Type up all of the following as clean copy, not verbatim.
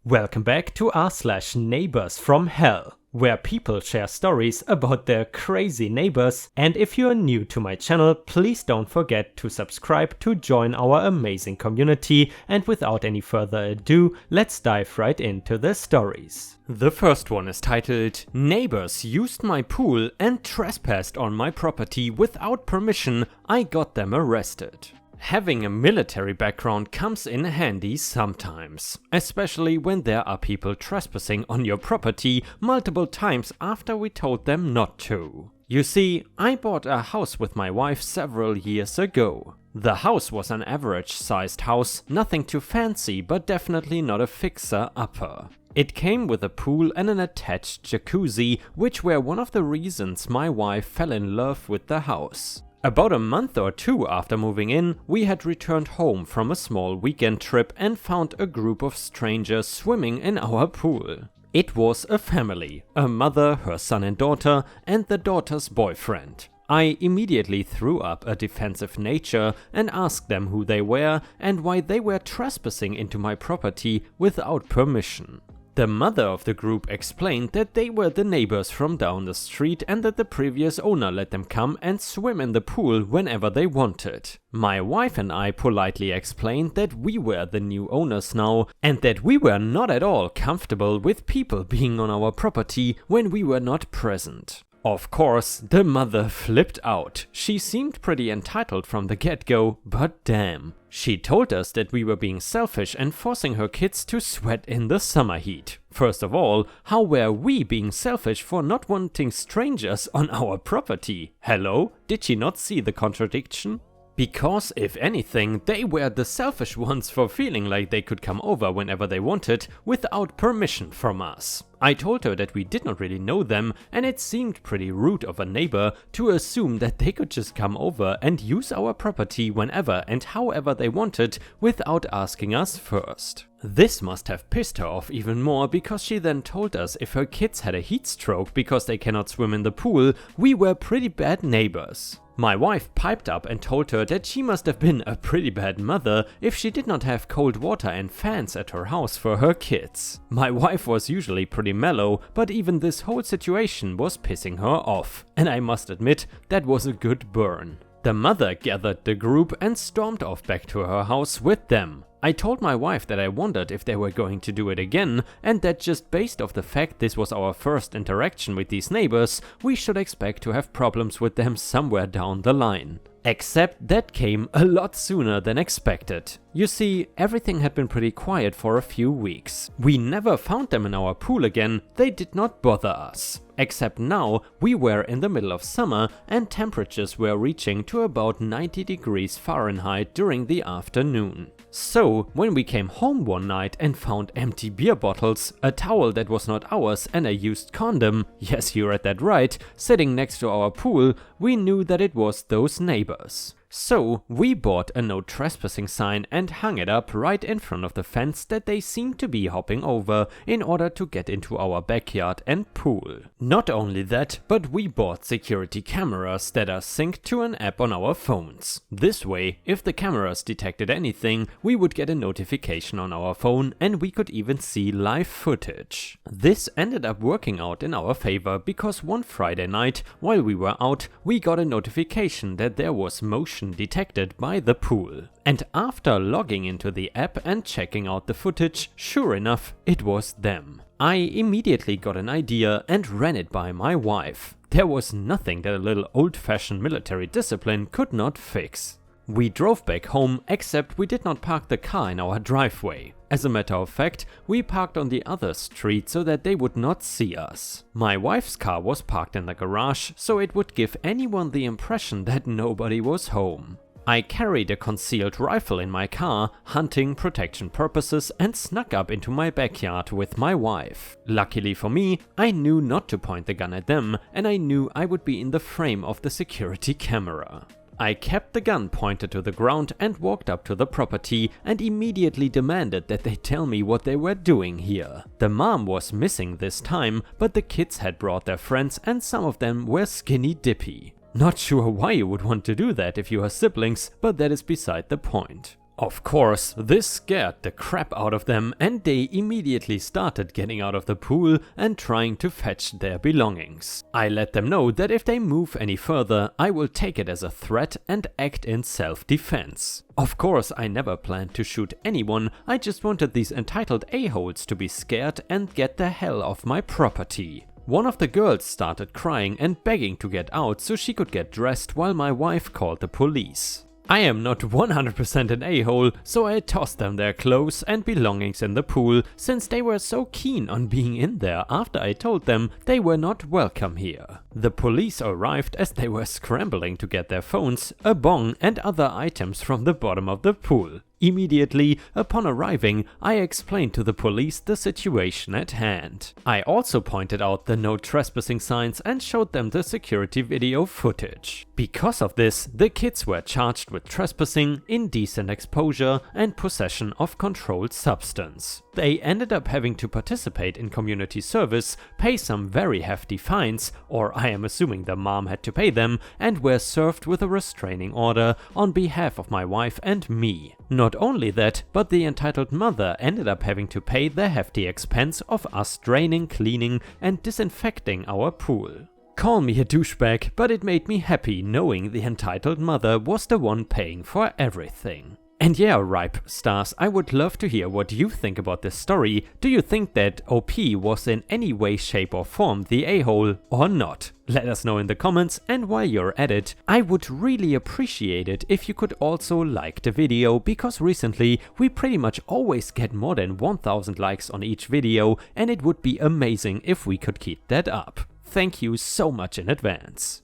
Welcome back to r/neighbors from hell, where people share stories about their crazy neighbors. And if you're new to my channel, please don't forget to subscribe to join our amazing community. And without any further ado, let's dive right into the stories. The first one is titled, "Neighbors used my pool and trespassed on my property without permission. I got them arrested." Having a military background comes in handy sometimes, especially when there are people trespassing on your property multiple times after we told them not to. You see, I bought a house with my wife several years ago. The house was an average-sized house, nothing too fancy, but definitely not a fixer-upper. It came with a pool and an attached jacuzzi, which were one of the reasons my wife fell in love with the house. About a month or two after moving in, we had returned home from a small weekend trip and found a group of strangers swimming in our pool. It was a family, a mother, her son and daughter, and the daughter's boyfriend. I immediately threw up a defensive nature and asked them who they were and why they were trespassing into my property without permission. The mother of the group explained that they were the neighbors from down the street and that the previous owner let them come and swim in the pool whenever they wanted. My wife and I politely explained that we were the new owners now and that we were not at all comfortable with people being on our property when we were not present. Of course, the mother flipped out. She seemed pretty entitled from the get-go, but damn. She told us that we were being selfish and forcing her kids to sweat in the summer heat. First of all, how were we being selfish for not wanting strangers on our property? Hello? Did she not see the contradiction? Because, if anything, they were the selfish ones for feeling like they could come over whenever they wanted without permission from us. I told her that we did not really know them and it seemed pretty rude of a neighbor to assume that they could just come over and use our property whenever and however they wanted without asking us first. This must have pissed her off even more because she then told us if her kids had a heat stroke because they cannot swim in the pool, we were pretty bad neighbors. My wife piped up and told her that she must have been a pretty bad mother if she did not have cold water and fans at her house for her kids. My wife was usually pretty mellow, but even this whole situation was pissing her off, and I must admit that was a good burn. The mother gathered the group and stormed off back to her house with them. I told my wife that I wondered if they were going to do it again, and that just based off the fact this was our first interaction with these neighbors, we should expect to have problems with them somewhere down the line. Except that came a lot sooner than expected. You see, everything had been pretty quiet for a few weeks. We never found them in our pool again, they did not bother us. Except now, we were in the middle of summer and temperatures were reaching to about 90 degrees Fahrenheit during the afternoon. So, when we came home one night and found empty beer bottles, a towel that was not ours and a used condom, yes, you read that right, sitting next to our pool, we knew that it was those neighbors. So, we bought a no trespassing sign and hung it up right in front of the fence that they seemed to be hopping over in order to get into our backyard and pool. Not only that, but we bought security cameras that are synced to an app on our phones. This way, if the cameras detected anything, we would get a notification on our phone and we could even see live footage. This ended up working out in our favor because one Friday night, while we were out, we got a notification that there was motion detected by the pool. And after logging into the app and checking out the footage, sure enough, it was them. I immediately got an idea and ran it by my wife. There was nothing that a little old-fashioned military discipline could not fix. We drove back home, except we did not park the car in our driveway. As a matter of fact, we parked on the other street so that they would not see us. My wife's car was parked in the garage, so it would give anyone the impression that nobody was home. I carried a concealed rifle in my car, hunting protection purposes, and snuck up into my backyard with my wife. Luckily for me, I knew not to point the gun at them, and I knew I would be in the frame of the security camera. I kept the gun pointed to the ground and walked up to the property and immediately demanded that they tell me what they were doing here. The mom was missing this time, but the kids had brought their friends and some of them were skinny dippy. Not sure why you would want to do that if you are siblings, but that is beside the point. Of course, this scared the crap out of them and they immediately started getting out of the pool and trying to fetch their belongings. I let them know that if they move any further, I will take it as a threat and act in self-defense. Of course, I never planned to shoot anyone, I just wanted these entitled a-holes to be scared and get the hell off my property. One of the girls started crying and begging to get out so she could get dressed while my wife called the police. I am not 100% an a-hole, so I tossed them their clothes and belongings in the pool since they were so keen on being in there after I told them they were not welcome here. The police arrived as they were scrambling to get their phones, a bong and other items from the bottom of the pool. Immediately upon arriving, I explained to the police the situation at hand. I also pointed out the no trespassing signs and showed them the security video footage. Because of this, the kids were charged with trespassing, indecent exposure and possession of controlled substance. They ended up having to participate in community service, pay some very hefty fines, or I am assuming the mom had to pay them, and were served with a restraining order on behalf of my wife and me. Not only that, but the entitled mother ended up having to pay the hefty expense of us draining, cleaning and disinfecting our pool. Call me a douchebag, but it made me happy knowing the entitled mother was the one paying for everything. And yeah, Ripe Stars, I would love to hear what you think about this story. Do you think that OP was in any way, shape or form the a-hole or not? Let us know in the comments, and while you're at it, I would really appreciate it if you could also like the video, because recently we pretty much always get more than 1000 likes on each video and it would be amazing if we could keep that up. Thank you so much in advance.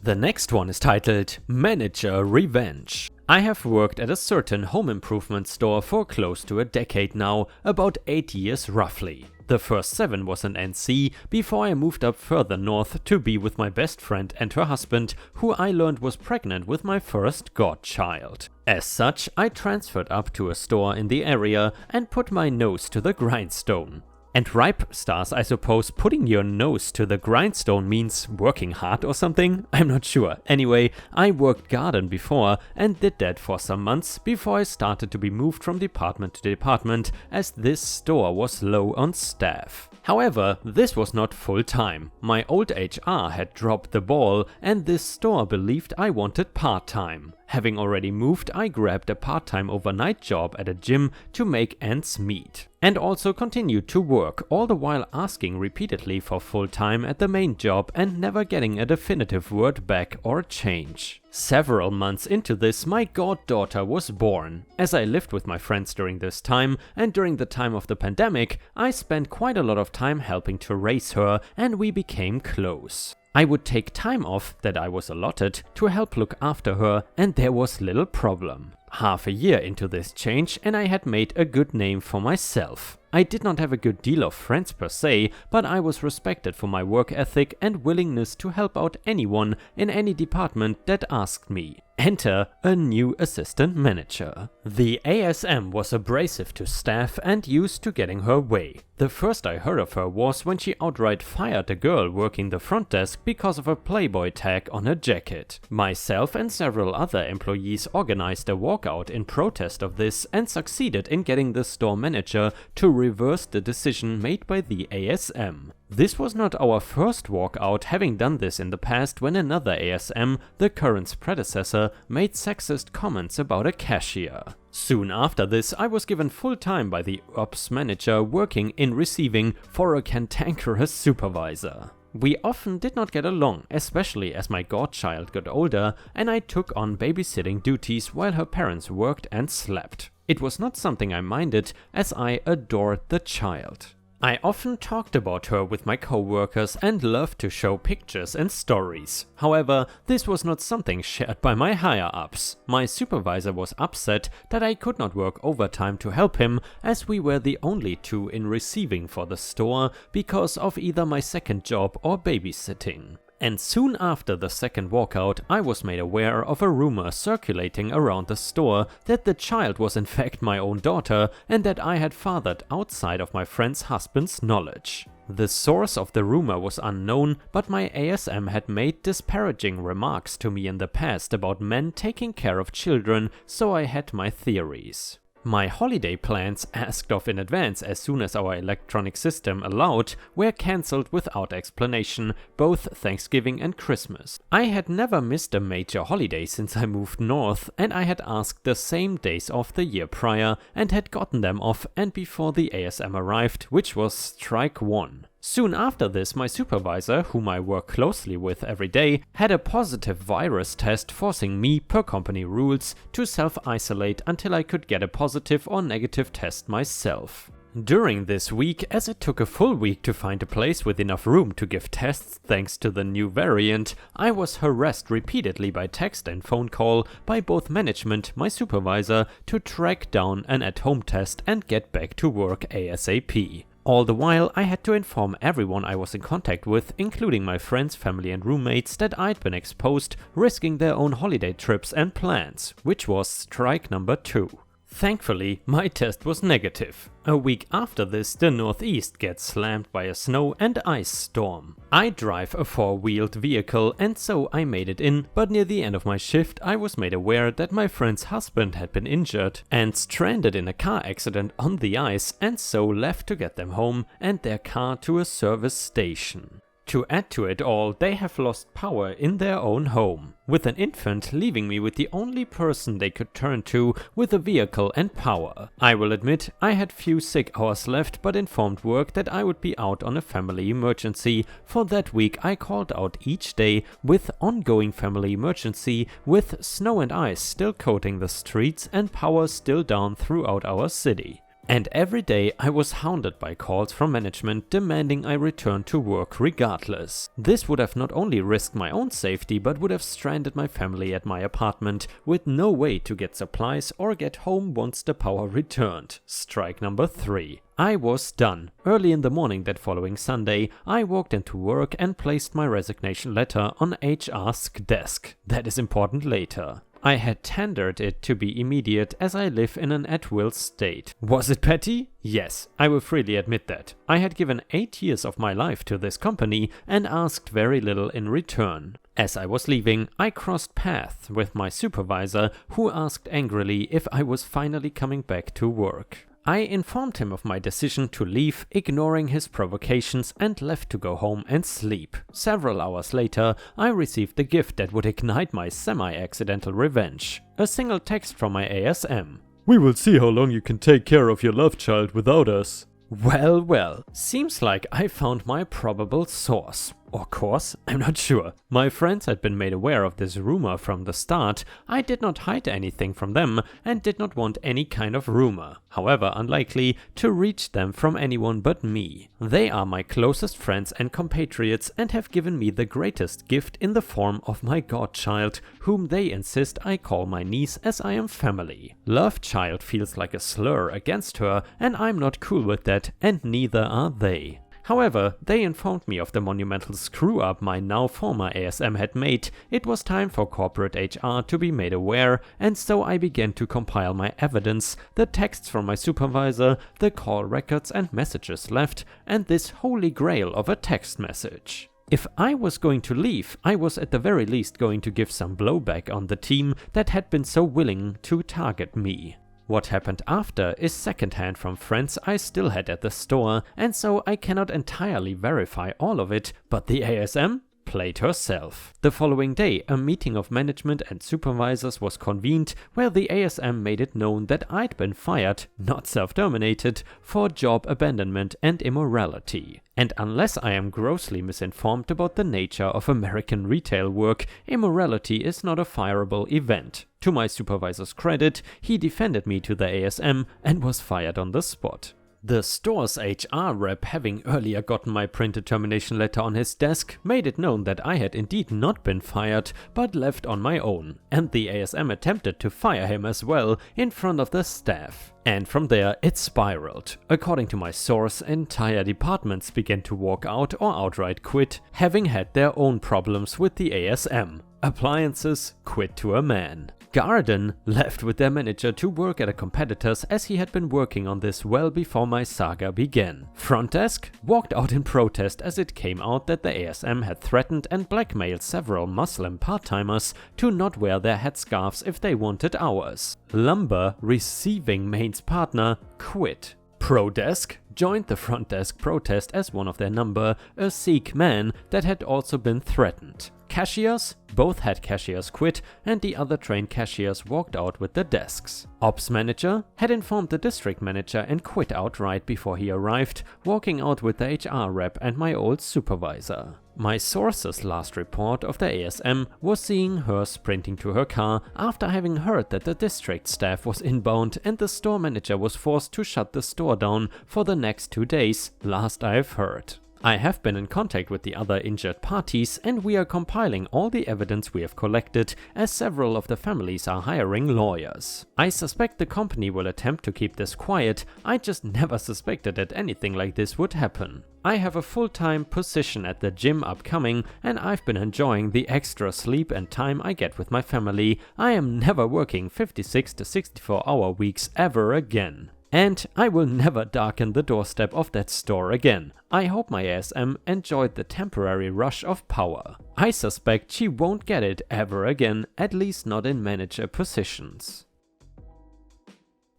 The next one is titled Manager Revenge. I have worked at a certain home improvement store for close to a decade now, about 8 years roughly. The first 7 was an NC before I moved up further north to be with my best friend and her husband, who I learned was pregnant with my first godchild. As such, I transferred up to a store in the area and put my nose to the grindstone. And Ripe Stars, I suppose putting your nose to the grindstone means working hard or something? I'm not sure. Anyway, I worked garden before and did that for some months before I started to be moved from department to department as this store was low on staff. However, this was not full time. My old HR had dropped the ball and this store believed I wanted part-time. Having already moved, I grabbed a part-time overnight job at a gym to make ends meet. And also continued to work, all the while asking repeatedly for full-time at the main job and never getting a definitive word back or change. Several months into this, my goddaughter was born. As I lived with my friends during this time, and during the time of the pandemic, I spent quite a lot of time helping to raise her and we became close. I would take time off that I was allotted to help look after her and there was little problem. Half a year into this change and I had made a good name for myself. I did not have a good deal of friends per se, but I was respected for my work ethic and willingness to help out anyone in any department that asked me. Enter a new assistant manager. The ASM was abrasive to staff and used to getting her way. The first I heard of her was when she outright fired a girl working the front desk because of a Playboy tag on her jacket. Myself and several other employees organized a walkout in protest of this and succeeded in getting the store manager to reverse the decision made by the ASM. This was not our first walkout, having done this in the past when another ASM, the current's predecessor, made sexist comments about a cashier. Soon after this, I was given full time by the ops manager working in receiving for a cantankerous supervisor. We often did not get along, especially as my godchild got older and I took on babysitting duties while her parents worked and slept. It was not something I minded as I adored the child. I often talked about her with my co-workers and loved to show pictures and stories. However, this was not something shared by my higher-ups. My supervisor was upset that I could not work overtime to help him, as we were the only two in receiving for the store because of either my second job or babysitting. And soon after the second walkout, I was made aware of a rumor circulating around the store that the child was in fact my own daughter and that I had fathered outside of my friend's husband's knowledge. The source of the rumor was unknown, but my ASM had made disparaging remarks to me in the past about men taking care of children, so I had my theories. My holiday plans, asked of in advance as soon as our electronic system allowed, were cancelled without explanation, both Thanksgiving and Christmas. I had never missed a major holiday since I moved north, and I had asked the same days off the year prior and had gotten them off and before the ASM arrived, which was strike one. Soon after this, my supervisor, whom I work closely with every day, had a positive virus test, forcing me, per company rules, to self-isolate until I could get a positive or negative test myself. During this week, as it took a full week to find a place with enough room to give tests thanks to the new variant, I was harassed repeatedly by text and phone call by both management, my supervisor, to track down an at-home test and get back to work ASAP. All the while, I had to inform everyone I was in contact with, including my friends, family and roommates, that I'd been exposed, risking their own holiday trips and plans, which was strike number 2. Thankfully, my test was negative. A week after this, the Northeast gets slammed by a snow and ice storm. I drive a 4-wheeled vehicle and so I made it in, but near the end of my shift I was made aware that my friend's husband had been injured and stranded in a car accident on the ice, and so left to get them home and their car to a service station. To add to it all, they have lost power in their own home, with an infant leaving me with the only person they could turn to with a vehicle and power. I will admit, I had few sick hours left, but informed work that I would be out on a family emergency. For that week I called out each day with ongoing family emergency, with snow and ice still coating the streets and power still down throughout our city. And every day I was hounded by calls from management demanding I return to work regardless. This would have not only risked my own safety, but would have stranded my family at my apartment with no way to get supplies or get home once the power returned. Strike number 3. I was done. Early in the morning that following Sunday, I walked into work and placed my resignation letter on HR's desk. That is important later. I had tendered it to be immediate, as I live in an at-will state. Was it petty? Yes, I will freely admit that. I had given 8 years of my life to this company and asked very little in return. As I was leaving, I crossed paths with my supervisor, who asked angrily if I was finally coming back to work. I informed him of my decision to leave, ignoring his provocations, and left to go home and sleep. Several hours later, I received the gift that would ignite my semi-accidental revenge. A single text from my ASM. "We will see how long you can take care of your love child without us." Well, seems like I found my probable source. Or cause? I'm not sure. My friends had been made aware of this rumor from the start. I did not hide anything from them and did not want any kind of rumor, however unlikely, to reach them from anyone but me. They are my closest friends and compatriots and have given me the greatest gift in the form of my godchild, whom they insist I call my niece as I am family. Love child feels like a slur against her, and I'm not cool with that, and neither are they. However, they informed me of the monumental screw-up my now former ASM had made. It was time for corporate HR to be made aware, and so I began to compile my evidence, the texts from my supervisor, the call records and messages left, and this holy grail of a text message. If I was going to leave, I was at the very least going to give some blowback on the team that had been so willing to target me. What happened after is secondhand from friends I still had at the store, and so I cannot entirely verify all of it, but the ASM played herself. The following day, a meeting of management and supervisors was convened where the ASM made it known that I'd been fired, not self-terminated, for job abandonment and immorality. And unless I am grossly misinformed about the nature of American retail work, immorality is not a fireable event. To my supervisor's credit, he defended me to the ASM and was fired on the spot. The store's HR rep, having earlier gotten my printed termination letter on his desk, made it known that I had indeed not been fired, but left on my own, and the ASM attempted to fire him as well in front of the staff. And from there it spiraled. According to my source, entire departments began to walk out or outright quit, having had their own problems with the ASM. Appliances quit to a man. Garden left with their manager to work at a competitor's as he had been working on this well before my saga began. Front desk walked out in protest as it came out that the ASM had threatened and blackmailed several Muslim part-timers to not wear their headscarves if they wanted hours. Lumber, receiving main's partner, quit. Pro desk joined the front desk protest as one of their number, a Sikh man that had also been threatened. Cashiers, both had cashiers quit and the other trained cashiers walked out with the desks. Ops manager had informed the district manager and quit outright before he arrived, walking out with the HR rep and my old supervisor. My source's last report of the ASM was seeing her sprinting to her car after having heard that the district staff was inbound and the store manager was forced to shut the store down for the next 2 days, last I've heard. I have been in contact with the other injured parties and we are compiling all the evidence we have collected as several of the families are hiring lawyers. I suspect the company will attempt to keep this quiet, I just never suspected that anything like this would happen. I have a full-time position at the gym upcoming and I've been enjoying the extra sleep and time I get with my family. I am never working 56 to 64 hour weeks ever again. And I will never darken the doorstep of that store again. I hope my ASM enjoyed the temporary rush of power. I suspect she won't get it ever again, at least not in manager positions.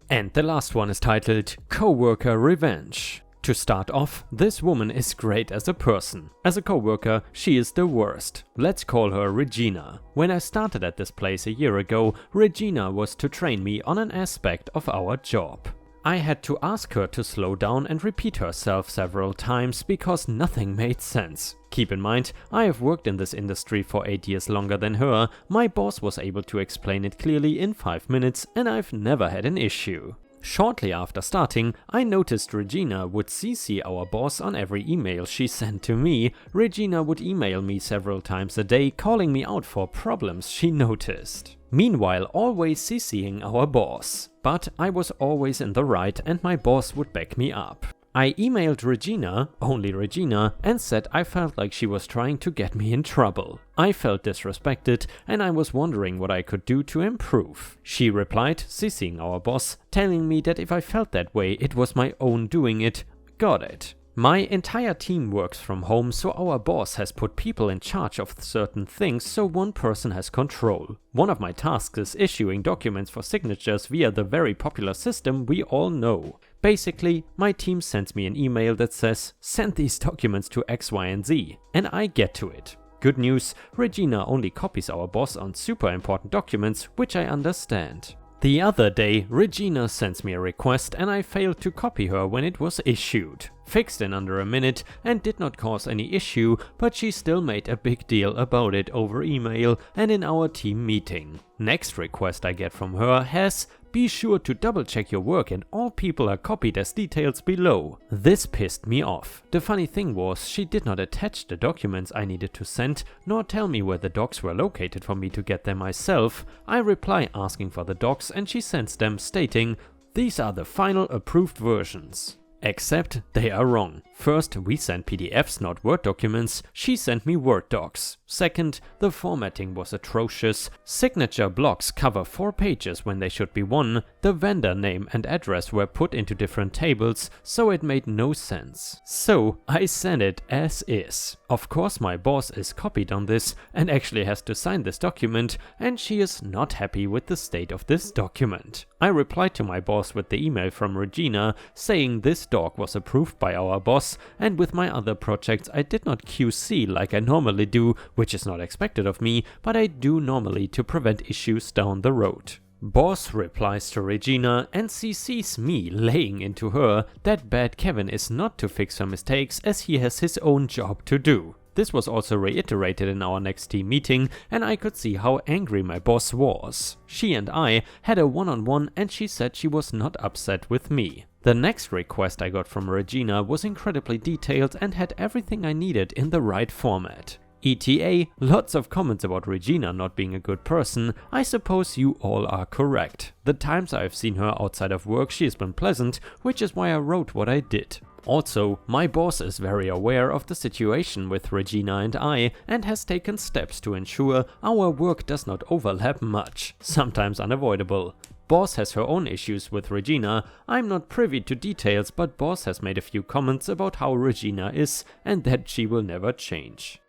And the last one is titled Coworker Revenge. To start off, this woman is great as a person. As a coworker, she is the worst. Let's call her Regina. When I started at this place a year ago, Regina was to train me on an aspect of our job. I had to ask her to slow down and repeat herself several times because nothing made sense. Keep in mind, I have worked in this industry for 8 years longer than her, my boss was able to explain it clearly in 5 minutes and I've never had an issue. Shortly after starting, I noticed Regina would CC our boss on every email she sent to me. Regina would email me several times a day calling me out for problems she noticed. Meanwhile, always CCing our boss. But I was always in the right and my boss would back me up. I emailed Regina, only Regina, and said I felt like she was trying to get me in trouble. I felt disrespected and I was wondering what I could do to improve. She replied, CCing our boss, telling me that if I felt that way it was my own doing it. Got it. My entire team works from home, so our boss has put people in charge of certain things so one person has control. One of my tasks is issuing documents for signatures via the very popular system we all know. Basically, my team sends me an email that says, send these documents to X, Y, and Z, and I get to it. Good news, Regina only copies our boss on super important documents, which I understand. The other day, Regina sends me a request and I failed to copy her when it was issued. Fixed in under a minute and did not cause any issue, but she still made a big deal about it over email and in our team meeting. Next request I get from her has, be sure to double check your work and all people are copied as details below. This pissed me off. The funny thing was, she did not attach the documents I needed to send, nor tell me where the docs were located for me to get them myself. I reply asking for the docs and she sends them stating, these are the final approved versions. Except they are wrong. First, we sent PDFs, not Word documents. She sent me Word docs. Second, the formatting was atrocious. Signature blocks cover 4 pages when they should be 1. The vendor name and address were put into different tables, so it made no sense. So I sent it as is. Of course, my boss is copied on this and actually has to sign this document, and she is not happy with the state of this document. I replied to my boss with the email from Regina saying this doc was approved by our boss, and with my other projects I did not QC like I normally do, which is not expected of me, but I do normally to prevent issues down the road. Boss replies to Regina and CCs me, laying into her that bad Kevin is not to fix her mistakes as he has his own job to do. This was also reiterated in our next team meeting and I could see how angry my boss was. She and I had a one-on-one and she said she was not upset with me. The next request I got from Regina was incredibly detailed and had everything I needed in the right format. ETA, lots of comments about Regina not being a good person. I suppose you all are correct. The times I've seen her outside of work she has been pleasant, which is why I wrote what I did. Also, my boss is very aware of the situation with Regina and I and has taken steps to ensure our work does not overlap much, sometimes unavoidable. Boss has her own issues with Regina. I'm not privy to details, but Boss has made a few comments about how Regina is and that she will never change.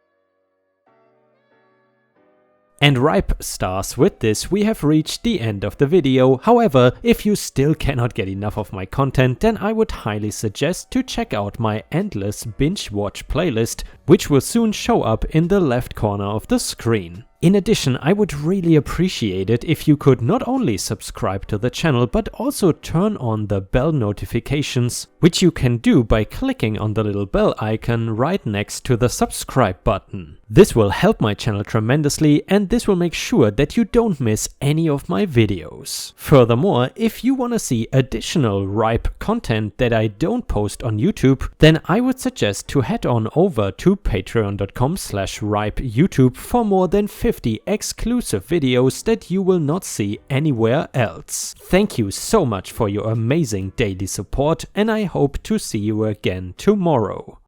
And ripe stars, with this we have reached the end of the video. However, if you still cannot get enough of my content, then I would highly suggest to check out my endless binge watch playlist, which will soon show up in the left corner of the screen. In addition, I would really appreciate it if you could not only subscribe to the channel, but also turn on the bell notifications, which you can do by clicking on the little bell icon right next to the subscribe button. This will help my channel tremendously, and this will make sure that you don't miss any of my videos. Furthermore, if you want to see additional ripe content that I don't post on YouTube, then I would suggest to head on over to patreon.com/ripeyoutube for more than 50 exclusive videos that you will not see anywhere else. Thank you so much for your amazing daily support, and I hope to see you again tomorrow.